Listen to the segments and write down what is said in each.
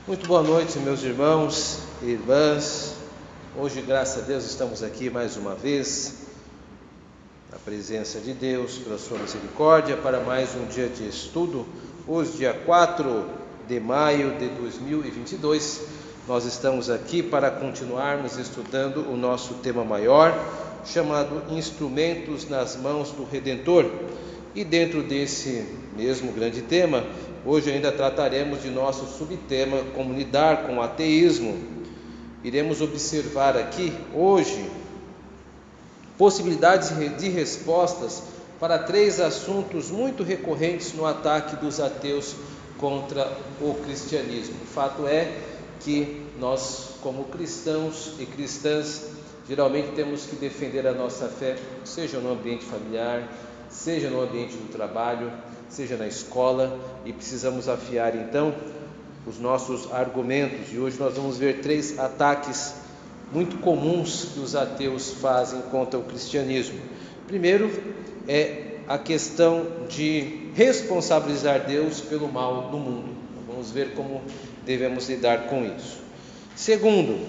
Muito boa noite, meus irmãos e irmãs. Hoje, graças a Deus, estamos aqui mais uma vez, na presença de Deus, pela sua misericórdia, para mais um dia de estudo. Hoje, dia 4 de maio de 2022, nós estamos aqui para continuarmos estudando o nosso tema maior, chamado Instrumentos nas Mãos do Redentor. E dentro desse mesmo grande tema, hoje ainda trataremos de nosso subtema, como lidar com o ateísmo. Iremos observar aqui, hoje, possibilidades de respostas para 3 assuntos muito recorrentes no ataque dos ateus contra o cristianismo. O fato é que nós, como cristãos e cristãs, geralmente temos que defender a nossa fé, seja no ambiente familiar, seja no ambiente do trabalho, seja na escola, e precisamos afiar então os nossos argumentos. E hoje nós vamos ver 3 ataques muito comuns que os ateus fazem contra o cristianismo. Primeiro é a questão de responsabilizar Deus pelo mal no mundo. Vamos ver como devemos lidar com isso. Segundo,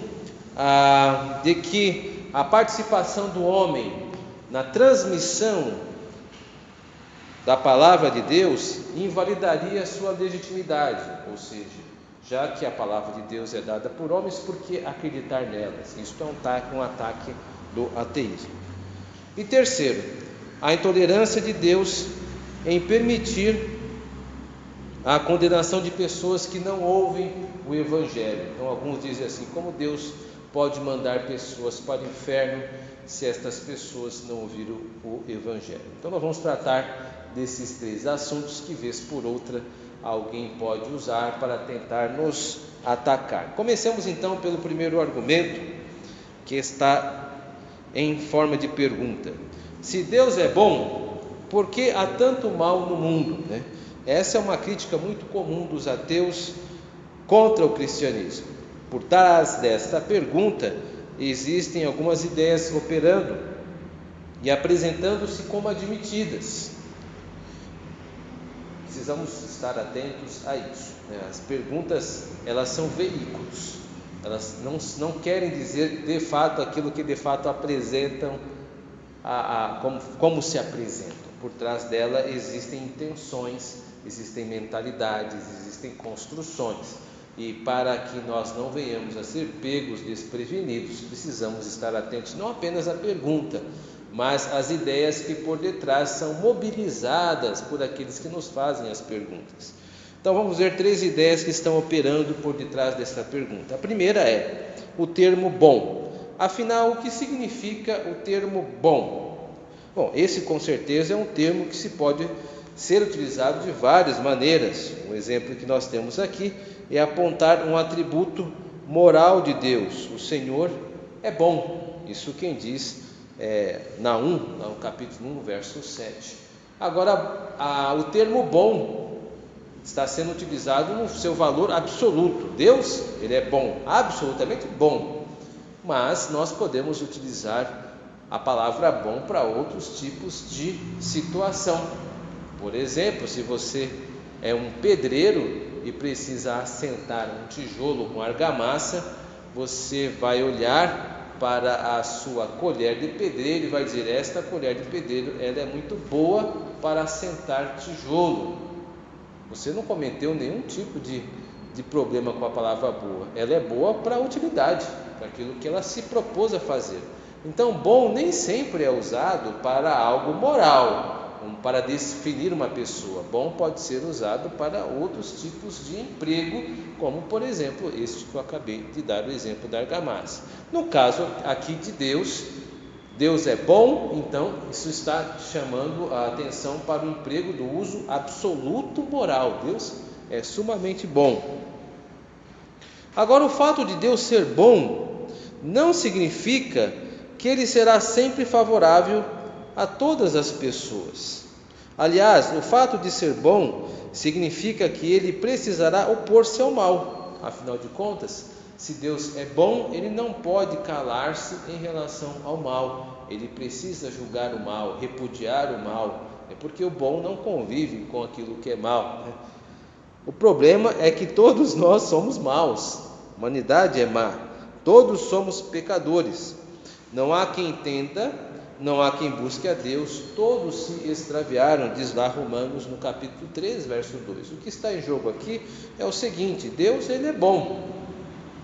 de que a participação do homem na transmissão da palavra de Deus invalidaria a sua legitimidade, ou seja, já que a palavra de Deus é dada por homens, por que acreditar nelas? Isso é um ataque do ateísmo. E terceiro, a intolerância de Deus em permitir a condenação de pessoas que não ouvem o Evangelho. Então alguns dizem assim: como Deus pode mandar pessoas para o inferno se estas pessoas não ouviram o Evangelho? Então nós vamos tratar desses 3 assuntos que, vez por outra, alguém pode usar para tentar nos atacar. Comecemos então pelo primeiro argumento, que está em forma de pergunta: se Deus é bom, por que há tanto mal no mundo? Essa é uma crítica muito comum dos ateus contra o cristianismo. Por trás desta pergunta existem algumas ideias operando e apresentando-se como admitidas. Precisamos estar atentos a isso. As perguntas, elas são veículos, elas não querem dizer de fato aquilo que de fato apresentam, como se apresentam. Por trás dela existem intenções, existem mentalidades, existem construções, e para que nós não venhamos a ser pegos desprevenidos, precisamos estar atentos não apenas à pergunta, mas as ideias que por detrás são mobilizadas por aqueles que nos fazem as perguntas. Então vamos ver 3 ideias que estão operando por detrás dessa pergunta. A primeira é o termo bom. Afinal, o que significa o termo bom? Bom, esse com certeza é um termo que pode ser utilizado de várias maneiras. Um exemplo que nós temos aqui é apontar um atributo moral de Deus: o Senhor é bom. Isso quem diz Naum, capítulo 1, verso 7. Agora, o termo bom está sendo utilizado no seu valor absoluto. Deus, ele é bom, absolutamente bom. Mas nós podemos utilizar a palavra bom para outros tipos de situação. Por exemplo, se você é um pedreiro e precisa assentar um tijolo com argamassa, você vai olhar para a sua colher de pedreiro e vai dizer: esta colher de pedreiro, ela é muito boa para assentar tijolo. Você não cometeu nenhum tipo de problema com a palavra boa. Ela é boa para a utilidade, para aquilo que ela se propôs a fazer. Então, bom nem sempre é usado para algo moral, para definir uma pessoa. Bom pode ser usado para outros tipos de emprego, como por exemplo este que eu acabei de dar o exemplo da argamassa. No caso aqui de Deus, Deus é bom, então isso está chamando a atenção para o emprego do uso absoluto moral. Deus é sumamente bom. Agora, o fato de Deus ser bom não significa que ele será sempre favorável a todas as pessoas. Aliás, o fato de ser bom significa que ele precisará opor-se ao mal. Afinal de contas, se Deus é bom, ele não pode calar-se em relação ao mal. Ele precisa julgar o mal, repudiar o mal. É porque o bom não convive com aquilo que é mal. O problema é que todos nós somos maus, a humanidade é má, todos somos pecadores. Não há quem entenda, não há quem busque a Deus, todos se extraviaram, diz lá Romanos no capítulo 3, verso 2. O que está em jogo aqui é o seguinte: Deus, ele é bom.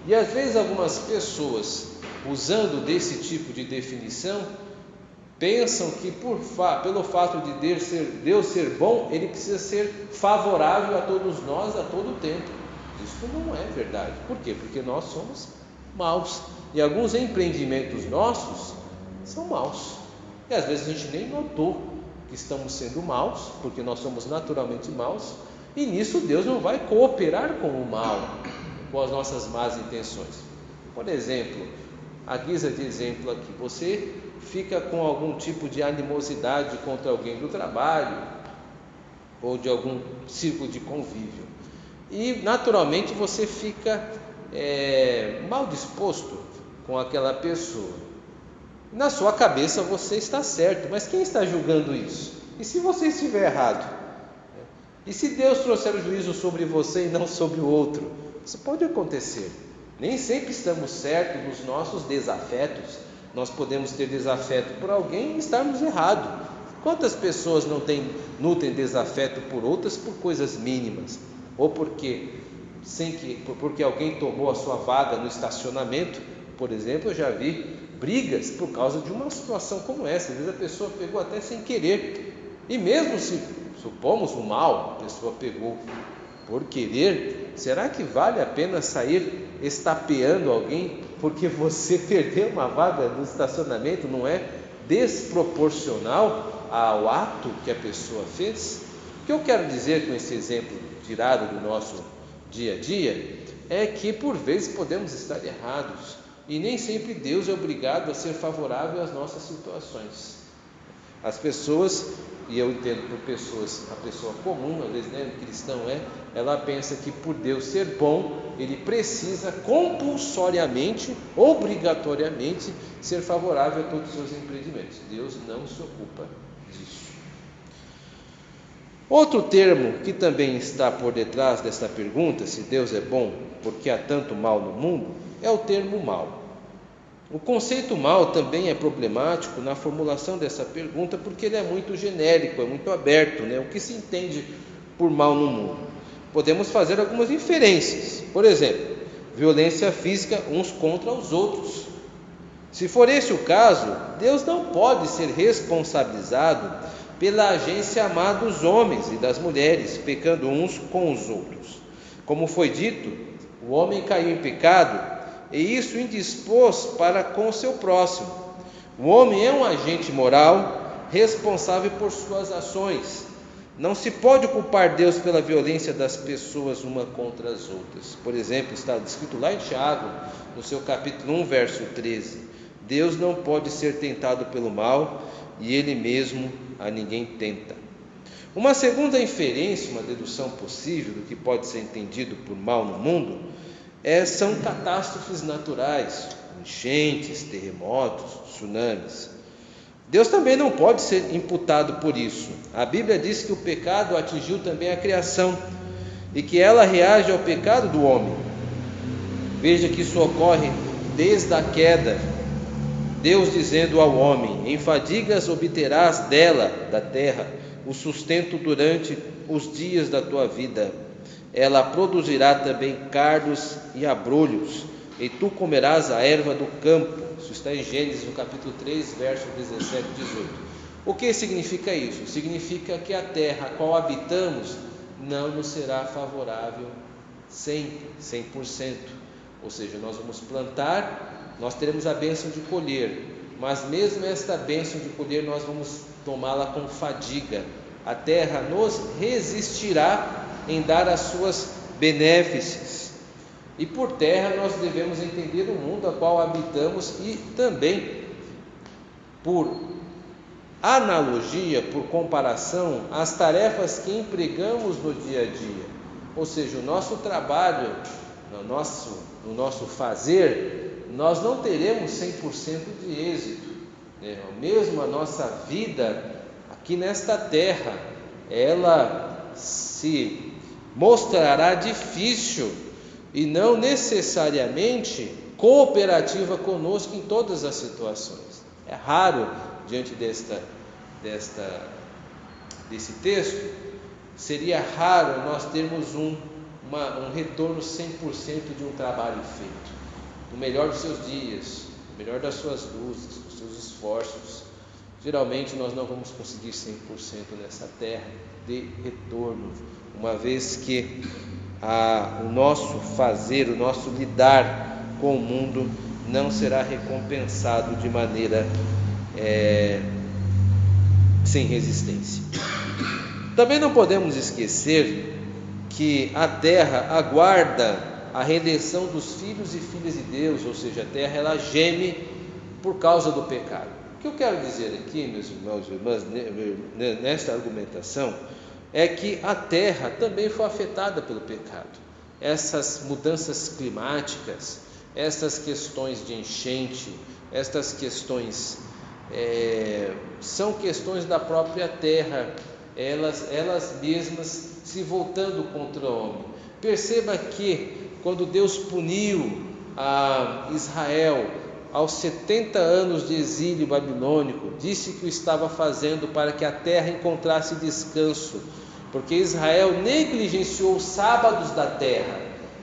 E às vezes algumas pessoas, usando desse tipo de definição, pensam que pelo fato de Deus ser bom, ele precisa ser favorável a todos nós a todo tempo. Isso não é verdade. Por quê? Porque nós somos maus. E alguns empreendimentos nossos são maus. E às vezes a gente nem notou que estamos sendo maus, porque nós somos naturalmente maus. E nisso Deus não vai cooperar com o mal, com as nossas más intenções. Por exemplo, a guisa de exemplo aqui, você fica com algum tipo de animosidade contra alguém do trabalho ou de algum círculo de convívio, e naturalmente você fica mal disposto com aquela pessoa. Na sua cabeça você está certo, mas quem está julgando isso? E se você estiver errado? E se Deus trouxer o juízo sobre você e não sobre o outro? Isso pode acontecer. Nem sempre estamos certos nos nossos desafetos. Nós podemos ter desafeto por alguém e estarmos errados. Quantas pessoas nutrem desafeto por outras por coisas mínimas? Ou porque alguém tomou a sua vaga no estacionamento, por exemplo. Eu já vi brigas por causa de uma situação como essa. Às vezes a pessoa pegou até sem querer. E mesmo se supomos o mal, a pessoa pegou por querer, será que vale a pena sair estapeando alguém porque você perdeu uma vaga no estacionamento? Não é desproporcional ao ato que a pessoa fez? O que eu quero dizer com esse exemplo tirado do nosso dia a dia é que por vezes podemos estar errados e nem sempre Deus é obrigado a ser favorável às nossas situações. As pessoas, e eu entendo por pessoas, a pessoa comum, às vezes, o cristão ela pensa que por Deus ser bom, ele precisa compulsoriamente, obrigatoriamente, ser favorável a todos os seus empreendimentos. Deus não se ocupa disso. Outro termo que também está por detrás dessa pergunta, se Deus é bom porque há tanto mal no mundo, é o termo mal. O conceito mal também é problemático na formulação dessa pergunta, porque ele é muito genérico, é muito aberto, O que se entende por mal no mundo? Podemos fazer algumas inferências. Por exemplo, violência física uns contra os outros. Se for esse o caso, Deus não pode ser responsabilizado pela agência má dos homens e das mulheres, pecando uns com os outros. Como foi dito, o homem caiu em pecado, e isso indispôs para com o seu próximo. O homem é um agente moral responsável por suas ações. Não se pode culpar Deus pela violência das pessoas uma contra as outras. Por exemplo, está escrito lá em Tiago, no seu capítulo 1, verso 13: Deus não pode ser tentado pelo mal, e Ele mesmo a ninguém tenta. Uma segunda inferência, uma dedução possível do que pode ser entendido por mal no mundo, são catástrofes naturais, enchentes, terremotos, tsunamis. Deus também não pode ser imputado por isso. A Bíblia diz que o pecado atingiu também a criação e que ela reage ao pecado do homem. Veja que isso ocorre desde a queda. Deus dizendo ao homem: em fadigas obterás dela, da terra, o sustento durante os dias da tua vida. Ela produzirá também cardos e abrolhos, e tu comerás a erva do campo. Isso está em Gênesis, no capítulo 3, versos 17 e 18. O que significa isso? Significa que a terra a qual habitamos não nos será favorável sempre, 100%. Ou seja, nós vamos plantar, nós teremos a bênção de colher, mas mesmo esta bênção de colher nós vamos tomá-la com fadiga. A terra nos resistirá em dar as suas benéfices. E por terra nós devemos entender o mundo a qual habitamos e também, por analogia, por comparação, as tarefas que empregamos no dia a dia. Ou seja, o nosso trabalho, no nosso fazer, nós não teremos 100% de êxito. Mesmo a nossa vida aqui nesta terra, ela se mostrará difícil e não necessariamente cooperativa conosco em todas as situações. É raro, diante desse texto, seria raro nós termos um retorno 100% de um trabalho feito, no melhor dos seus dias, no melhor das suas lutas, dos seus esforços. Geralmente nós não vamos conseguir 100% nessa terra de retorno, uma vez que o nosso fazer, o nosso lidar com o mundo não será recompensado de maneira sem resistência. Também não podemos esquecer que a terra aguarda a redenção dos filhos e filhas de Deus, ou seja, a terra ela geme por causa do pecado. O que eu quero dizer aqui, meus irmãos e irmãs, nesta argumentação, é que a terra também foi afetada pelo pecado. Essas mudanças climáticas, essas questões de enchente, estas questões são questões da própria terra, elas mesmas se voltando contra o homem. Perceba que quando Deus puniu a Israel aos 70 anos de exílio babilônico, disse que o estava fazendo para que a terra encontrasse descanso, porque Israel negligenciou os sábados da terra,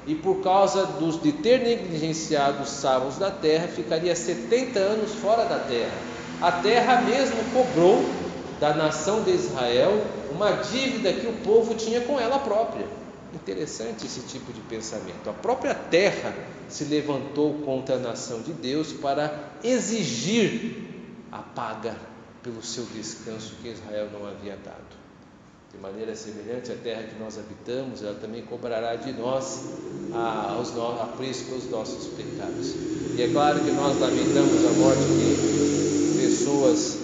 e por causa de ter negligenciado os sábados da terra, ficaria 70 anos fora da terra. A terra mesmo cobrou da nação de Israel uma dívida que o povo tinha com ela própria. Interessante esse tipo de pensamento. A própria terra se levantou contra a nação de Deus para exigir a paga pelo seu descanso que Israel não havia dado. De maneira semelhante, a terra que nós habitamos, ela também cobrará de nós a preço pelos nossos pecados. E é claro que nós lamentamos a morte de pessoas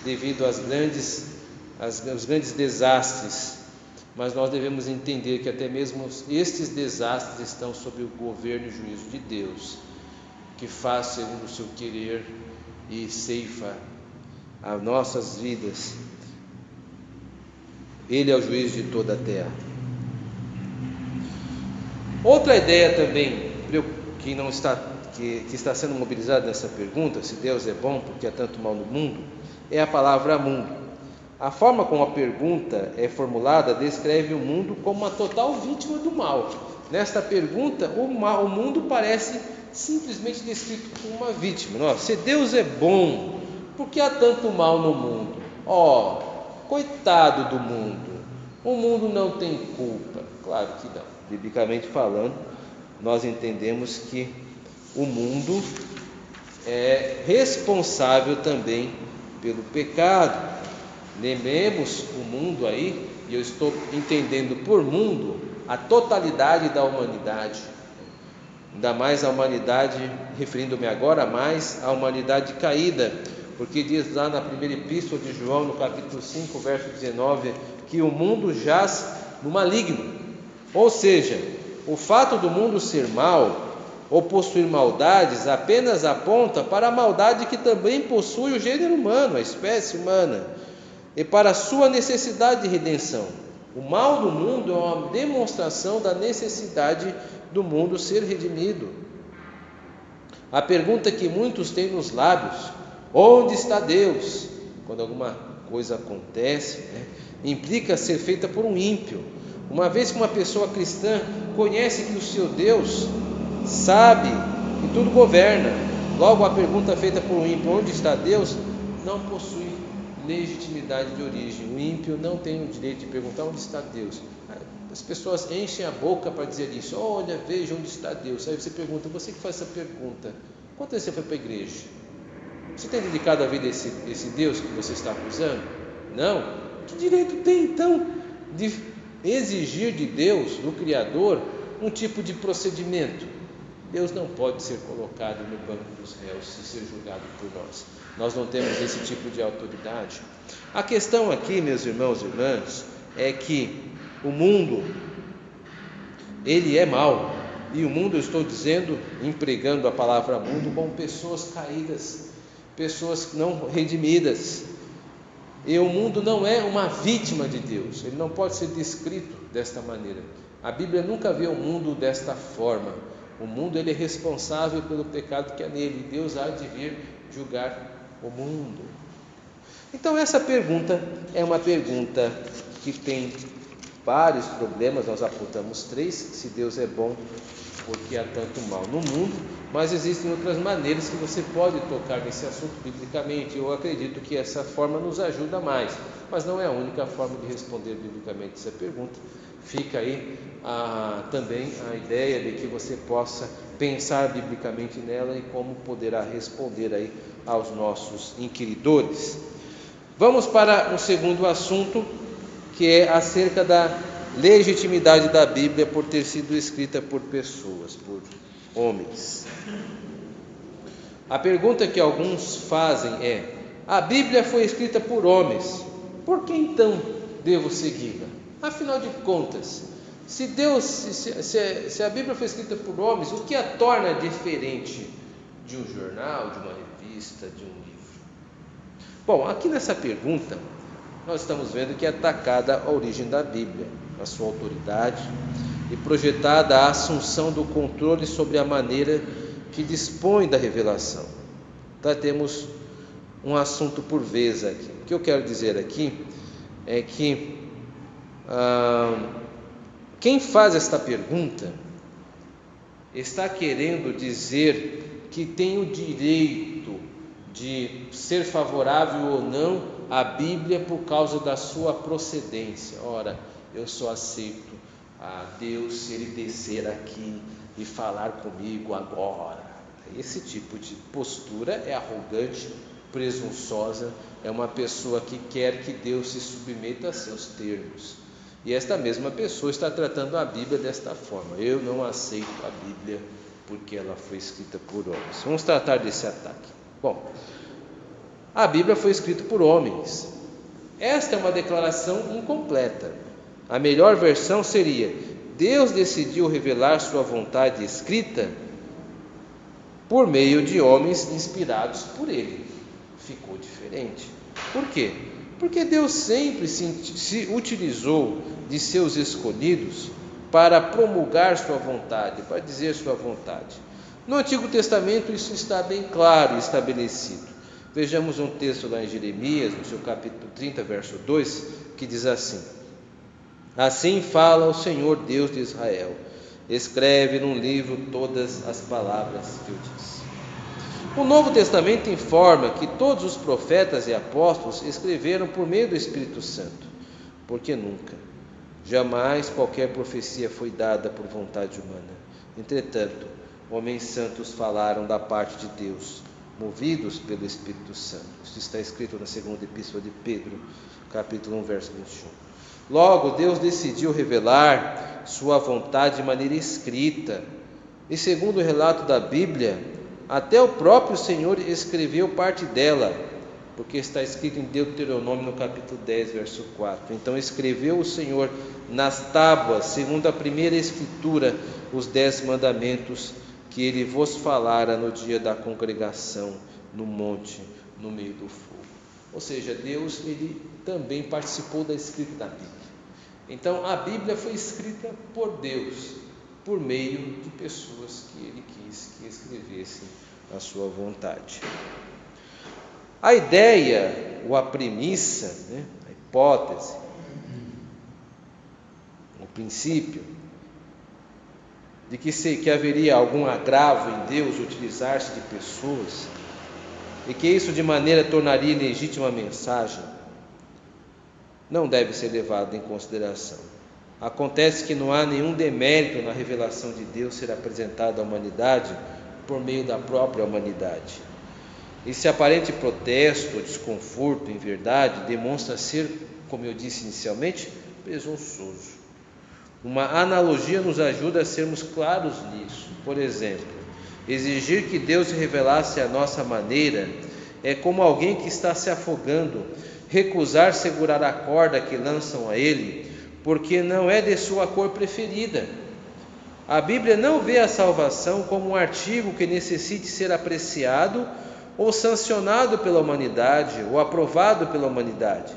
devido aos grandes desastres, mas nós devemos entender que até mesmo estes desastres estão sob o governo e juízo de Deus, que faz segundo o seu querer e ceifa as nossas vidas. Ele é o juiz de toda a terra. Outra ideia também que está sendo mobilizada nessa pergunta, se Deus é bom porque há tanto mal no mundo, é a palavra mundo. A forma como a pergunta é formulada descreve o mundo como uma total vítima do mal. Nesta pergunta, o mundo parece simplesmente descrito como uma vítima. Se Deus é bom, por que há tanto mal no mundo? Coitado do mundo, o mundo não tem culpa. Claro que não. Biblicamente falando, nós entendemos que o mundo é responsável também pelo pecado. Lembremos o mundo aí, e eu estou entendendo por mundo a totalidade da humanidade, ainda mais a humanidade, referindo-me agora mais à humanidade caída, porque diz lá na primeira epístola de João, no capítulo 5, verso 19, que o mundo jaz no maligno. Ou seja, o fato do mundo ser mau ou possuir maldades apenas aponta para a maldade que também possui o gênero humano, a espécie humana, e para a sua necessidade de redenção. O mal do mundo é uma demonstração da necessidade do mundo ser redimido. A pergunta que muitos têm nos lábios, onde está Deus? Quando alguma coisa acontece, implica ser feita por um ímpio. Uma vez que uma pessoa cristã conhece que o seu Deus sabe e tudo governa, logo a pergunta feita por um ímpio, onde está Deus, não possui legitimidade de origem. O ímpio não tem o direito de perguntar onde está Deus. As pessoas enchem a boca para dizer isso. Olha, veja onde está Deus. Aí você pergunta, você que faz essa pergunta, quantas vezes você foi para a igreja? Você tem dedicado a vida a esse Deus que você está acusando? Não? Que direito tem então de exigir de Deus, do Criador, um tipo de procedimento? Deus não pode ser colocado no banco dos réus e ser julgado por nós. Nós não temos esse tipo de autoridade. A questão aqui, meus irmãos e irmãs, é que o mundo, ele é mau. E o mundo, eu estou dizendo, empregando a palavra mundo, como pessoas caídas, pessoas não redimidas. E o mundo não é uma vítima de Deus, ele não pode ser descrito desta maneira. A Bíblia nunca vê o mundo desta forma. O mundo ele é responsável pelo pecado que há nele, e Deus há de vir julgar o mundo. Então essa pergunta é uma pergunta que tem vários problemas. Nós apontamos 3, se Deus é bom, porque há tanto mal no mundo, mas existem outras maneiras que você pode tocar nesse assunto biblicamente. Eu acredito que essa forma nos ajuda mais, mas não é a única forma de responder biblicamente essa pergunta. Fica aí também a ideia de que você possa pensar biblicamente nela e como poderá responder aí aos nossos inquiridores. Vamos para o segundo assunto, que é acerca da legitimidade da Bíblia por ter sido escrita por pessoas, por homens. A pergunta que alguns fazem é: a Bíblia foi escrita por homens, por que então devo segui-la? Afinal de contas, se a Bíblia foi escrita por homens, o que a torna diferente de um jornal, de uma revista, de um livro? Bom, aqui nessa pergunta nós estamos vendo que é atacada a origem da Bíblia, a sua autoridade, e projetada a assunção do controle sobre a maneira que dispõe da revelação. Então temos um assunto por vez aqui. O que eu quero dizer aqui é que quem faz esta pergunta está querendo dizer que tem o direito de ser favorável ou não à Bíblia por causa da sua procedência. Ora, eu só aceito a Deus se Ele descer aqui e falar comigo agora. Esse tipo de postura é arrogante, presunçosa, é uma pessoa que quer que Deus se submeta a seus termos. E esta mesma pessoa está tratando a Bíblia desta forma: eu não aceito a Bíblia porque ela foi escrita por homens. Vamos tratar desse ataque. Bom, a Bíblia foi escrita por homens. Esta é uma declaração incompleta. A melhor versão seria: Deus decidiu revelar sua vontade escrita por meio de homens inspirados por Ele. Ficou diferente. Por quê? Porque Deus sempre se utilizou de seus escolhidos para promulgar sua vontade, para dizer sua vontade. No Antigo Testamento isso está bem claro e estabelecido. Vejamos um texto lá em Jeremias, no seu capítulo 30, verso 2, que diz assim: assim fala o Senhor Deus de Israel, escreve num livro todas as palavras que eu disse. O Novo Testamento informa que todos os profetas e apóstolos escreveram por meio do Espírito Santo, porque nunca, jamais qualquer profecia foi dada por vontade humana. Entretanto, homens santos falaram da parte de Deus, movidos pelo Espírito Santo. Isso está escrito na segunda epístola de Pedro, capítulo 1, verso 21. Logo, Deus decidiu revelar sua vontade de maneira escrita, e segundo o relato da Bíblia, até o próprio Senhor escreveu parte dela, porque está escrito em Deuteronômio no capítulo 10, verso 4. Então escreveu o Senhor nas tábuas, segundo a primeira escritura, os 10 mandamentos que Ele vos falara no dia da congregação, no monte, no meio do fogo. Ou seja, Deus Ele também participou da escrita da Bíblia. Então a Bíblia foi escrita por Deus, por meio de pessoas que Ele quis que escrevessem a sua vontade. A ideia, ou a premissa, a hipótese, o princípio, de que haveria algum agravo em Deus utilizar-se de pessoas, e que isso de maneira tornaria ilegítima a mensagem, não deve ser levado em consideração. Acontece que não há nenhum demérito na revelação de Deus ser apresentada à humanidade por meio da própria humanidade. Esse aparente protesto ou desconforto, em verdade, demonstra ser, como eu disse inicialmente, presunçoso. Uma analogia nos ajuda a sermos claros nisso. Por exemplo, exigir que Deus se revelasse à nossa maneira é como alguém que está se afogando recusar segurar a corda que lançam a ele, porque não é de sua cor preferida. A Bíblia não vê a salvação como um artigo que necessite ser apreciado ou sancionado pela humanidade, ou aprovado pela humanidade.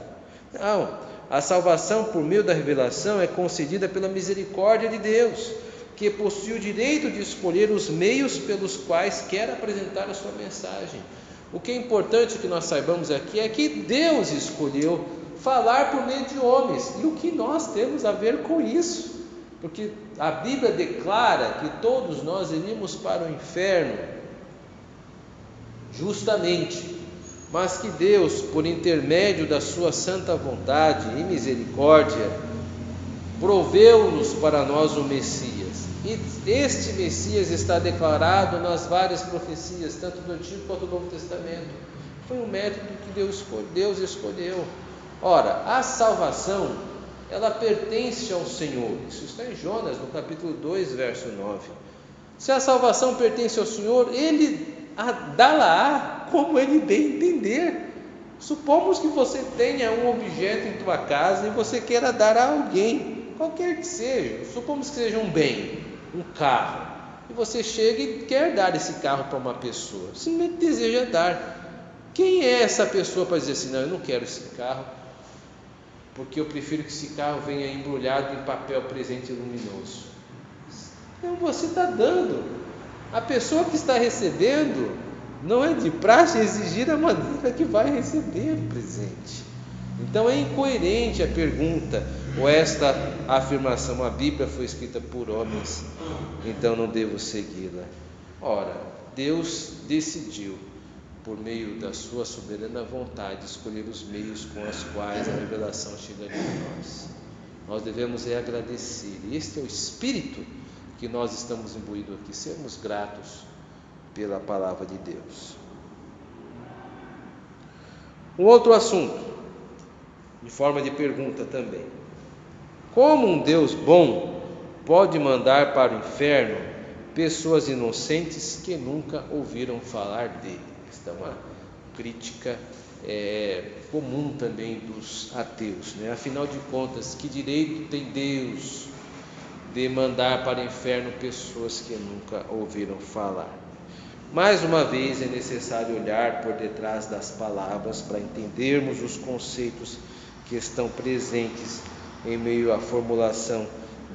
Não, a salvação por meio da revelação é concedida pela misericórdia de Deus, que possui o direito de escolher os meios pelos quais quer apresentar a sua mensagem. O que é importante que nós saibamos aqui é que Deus escolheu falar por meio de homens, e o que nós temos a ver com isso? Porque a Bíblia declara que todos nós iríamos para o inferno, justamente, mas que Deus, por intermédio da sua santa vontade e misericórdia, proveu-nos para nós o Messias. E este Messias está declarado nas várias profecias, tanto do Antigo quanto do Novo Testamento. Foi um método que Deus escolheu. Ora, a salvação, ela pertence ao Senhor. Isso está em Jonas, no capítulo 2, verso 9. Se a salvação pertence ao Senhor, Ele dá-la como Ele bem entender. Supomos que você tenha um objeto em tua casa e você queira dar a alguém, qualquer que seja. Supomos que seja um bem, um carro, e você chega e quer dar esse carro para uma pessoa, simplesmente deseja dar. Quem é essa pessoa para dizer assim: não, eu não quero esse carro, porque eu prefiro que esse carro venha embrulhado em papel presente luminoso? Então você está dando. A pessoa que está recebendo, não é de praxe exigir a maneira que vai receber o presente. Então é incoerente a pergunta ou esta afirmação: a Bíblia foi escrita por homens, então não devo segui-la. Ora, Deus decidiu, por meio da sua soberana vontade, escolher os meios com os quais a revelação chegaria a nós. Nós devemos agradecer. Este é o espírito que nós estamos imbuídos aqui, sermos gratos pela palavra de Deus. Um outro assunto, de forma de pergunta também: como um Deus bom pode mandar para o inferno pessoas inocentes que nunca ouviram falar dele? Esta é uma crítica comum também dos ateus, né? Afinal de contas, que direito tem Deus de mandar para o inferno pessoas que nunca ouviram falar? Mais uma vez é necessário olhar por detrás das palavras para entendermos os conceitos que estão presentes em meio à formulação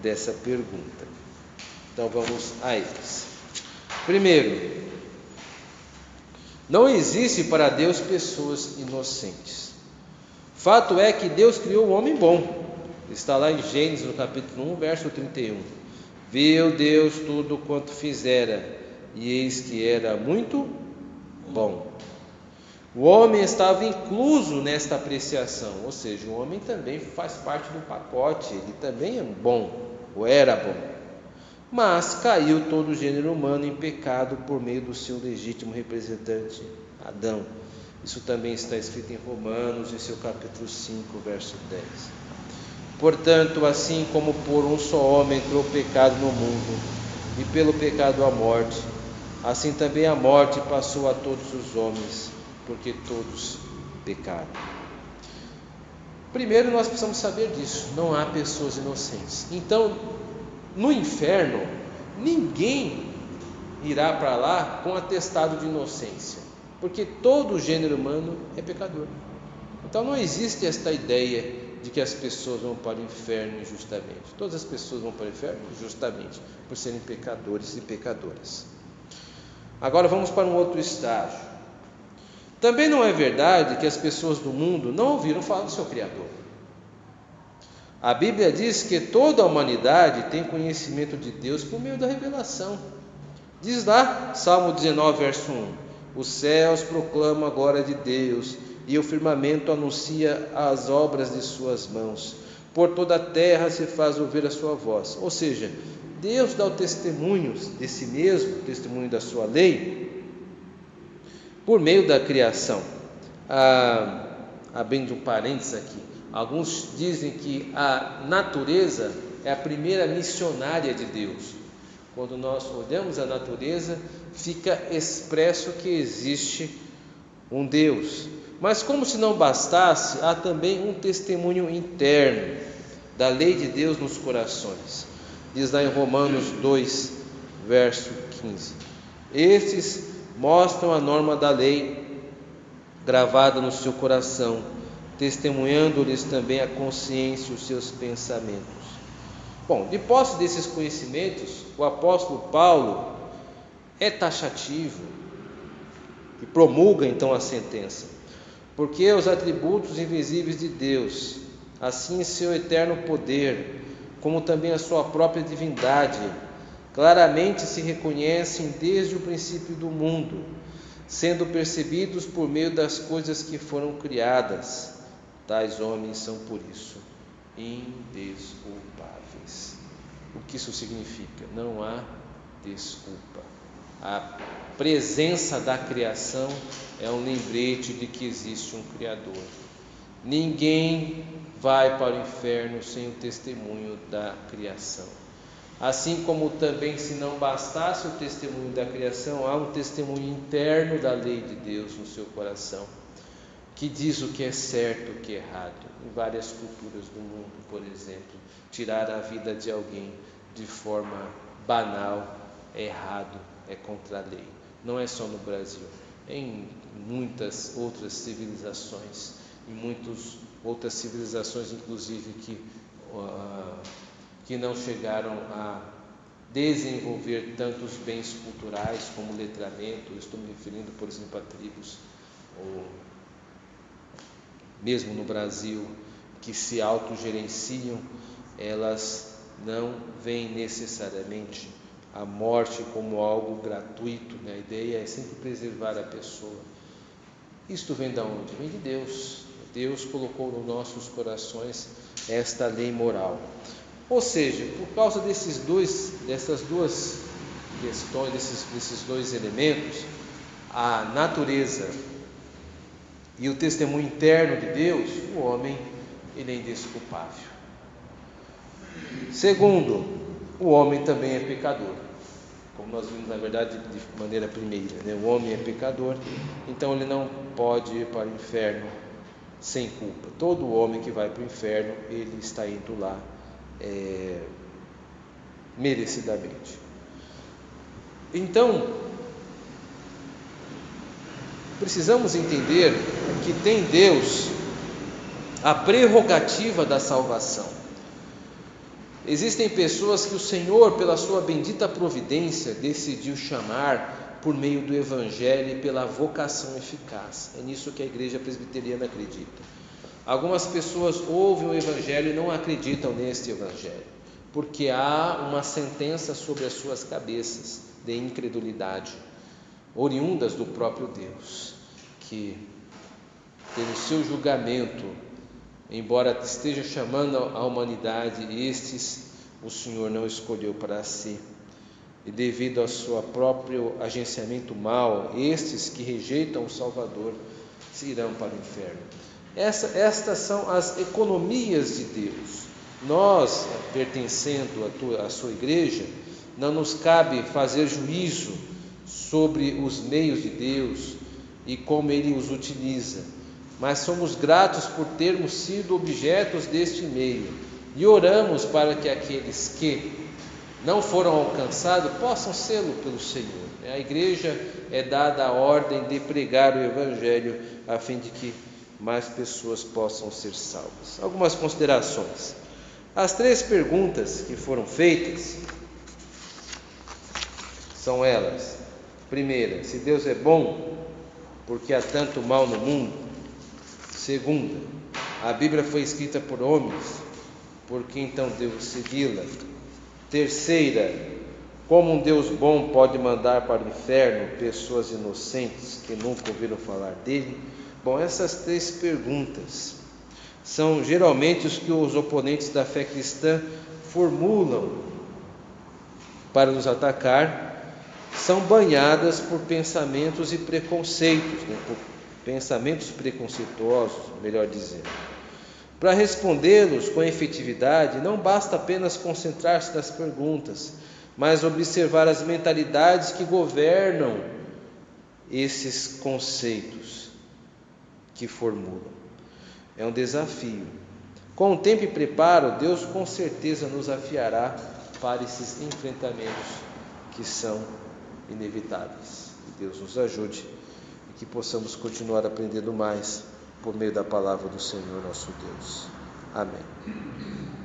dessa pergunta. Então vamos a eles. Primeiro, não existe para Deus pessoas inocentes. Fato é que Deus criou o homem bom. Está lá em Gênesis, no capítulo 1, verso 31. Viu Deus tudo quanto fizera, e eis que era muito bom. O homem estava incluso nesta apreciação, ou seja, o homem também faz parte do pacote, ele também é bom, ou era bom. Mas caiu todo o gênero humano em pecado por meio do seu legítimo representante, Adão. Isso também está escrito em Romanos, em seu capítulo 5, verso 10. Portanto, assim como por um só homem entrou o pecado no mundo, e pelo pecado a morte, assim também a morte passou a todos os homens, porque todos pecaram. Primeiro nós precisamos saber disso, não há pessoas inocentes. Então, no inferno, ninguém irá para lá com atestado de inocência, porque todo o gênero humano é pecador. Então não existe esta ideia de que as pessoas vão para o inferno injustamente. Todas as pessoas vão para o inferno justamente por serem pecadores e pecadoras. Agora vamos para um outro estágio. Também não é verdade que as pessoas do mundo não ouviram falar do seu Criador. A Bíblia diz que toda a humanidade tem conhecimento de Deus por meio da revelação. Diz lá, Salmo 19, verso 1: os céus proclamam a glória de Deus, e o firmamento anuncia as obras de suas mãos. Por toda a terra se faz ouvir a sua voz. Ou seja, Deus dá o testemunho de si mesmo, o testemunho da sua lei, por meio da criação. Abrindo um parênteses aqui, alguns dizem que a natureza é a primeira missionária de Deus. Quando nós olhamos a natureza, fica expresso que existe um Deus. Mas como se não bastasse, há também um testemunho interno da lei de Deus nos corações. Diz lá em Romanos 2, verso 15: estes mostram a norma da lei gravada no seu coração, testemunhando-lhes também a consciência e os seus pensamentos. Bom, de posse desses conhecimentos, o apóstolo Paulo é taxativo e promulga então a sentença, porque os atributos invisíveis de Deus, assim seu eterno poder, como também a sua própria divindade, claramente se reconhecem desde o princípio do mundo, sendo percebidos por meio das coisas que foram criadas. Tais homens são por isso indesculpáveis. O que isso significa? Não há desculpa. A presença da criação é um lembrete de que existe um Criador. Ninguém vai para o inferno sem o testemunho da criação. Assim como também, se não bastasse o testemunho da criação, há um testemunho interno da lei de Deus no seu coração, que diz o que é certo e o que é errado. Em várias culturas do mundo, por exemplo, tirar a vida de alguém de forma banal é errado, é contra a lei. Não é só no Brasil, em muitas outras civilizações, em muitas outras civilizações, inclusive, que não chegaram a desenvolver tantos bens culturais como letramento. Eu estou me referindo, por exemplo, a tribos, ou mesmo no Brasil, que se autogerenciam. Elas não veem necessariamente a morte como algo gratuito, né? A ideia é sempre preservar a pessoa. Isto vem de onde? Vem de Deus. Deus colocou nos nossos corações esta lei moral. Ou seja, por causa dessas duas questões, desses dois elementos, a natureza e o testemunho interno de Deus, o homem ele é indesculpável. Segundo, o homem também é pecador, como nós vimos na verdade de maneira primeira, né? O homem é pecador, então ele não pode ir para o inferno sem culpa. Todo homem que vai para o inferno, ele está indo lá merecidamente. Então, precisamos entender que tem Deus a prerrogativa da salvação. Existem pessoas que o Senhor, pela sua bendita providência, decidiu chamar por meio do Evangelho e pela vocação eficaz. É nisso que a Igreja Presbiteriana acredita. Algumas pessoas ouvem o Evangelho e não acreditam neste Evangelho, porque há uma sentença sobre as suas cabeças de incredulidade, oriundas do próprio Deus, que pelo seu julgamento, embora esteja chamando a humanidade, estes o Senhor não escolheu para si, e devido ao seu próprio agenciamento mau, estes que rejeitam o Salvador se irão para o inferno. Estas são as economias de Deus. Nós, pertencendo à sua igreja, não nos cabe fazer juízo sobre os meios de Deus e como Ele os utiliza, mas somos gratos por termos sido objetos deste meio e oramos para que aqueles que não foram alcançados possam sê-lo pelo Senhor. A igreja é dada a ordem de pregar o Evangelho a fim de que mais pessoas possam ser salvas. Algumas considerações. As 3 perguntas que foram feitas são elas: primeira, se Deus é bom, porque há tanto mal no mundo? Segunda, a Bíblia foi escrita por homens, por que então devo segui-la? Terceira, como um Deus bom pode mandar para o inferno pessoas inocentes que nunca ouviram falar dele? Bom, essas 3 perguntas são geralmente os que os oponentes da fé cristã formulam para nos atacar, são banhadas por pensamentos e preconceitos, por pensamentos preconceituosos, melhor dizendo. Para respondê-los com efetividade, não basta apenas concentrar-se nas perguntas, mas observar as mentalidades que governam esses conceitos que formulam. É um desafio. Com o tempo e preparo, Deus com certeza nos afiará para esses enfrentamentos que são inevitáveis. Que Deus nos ajude e que possamos continuar aprendendo mais por meio da palavra do Senhor nosso Deus. Amém.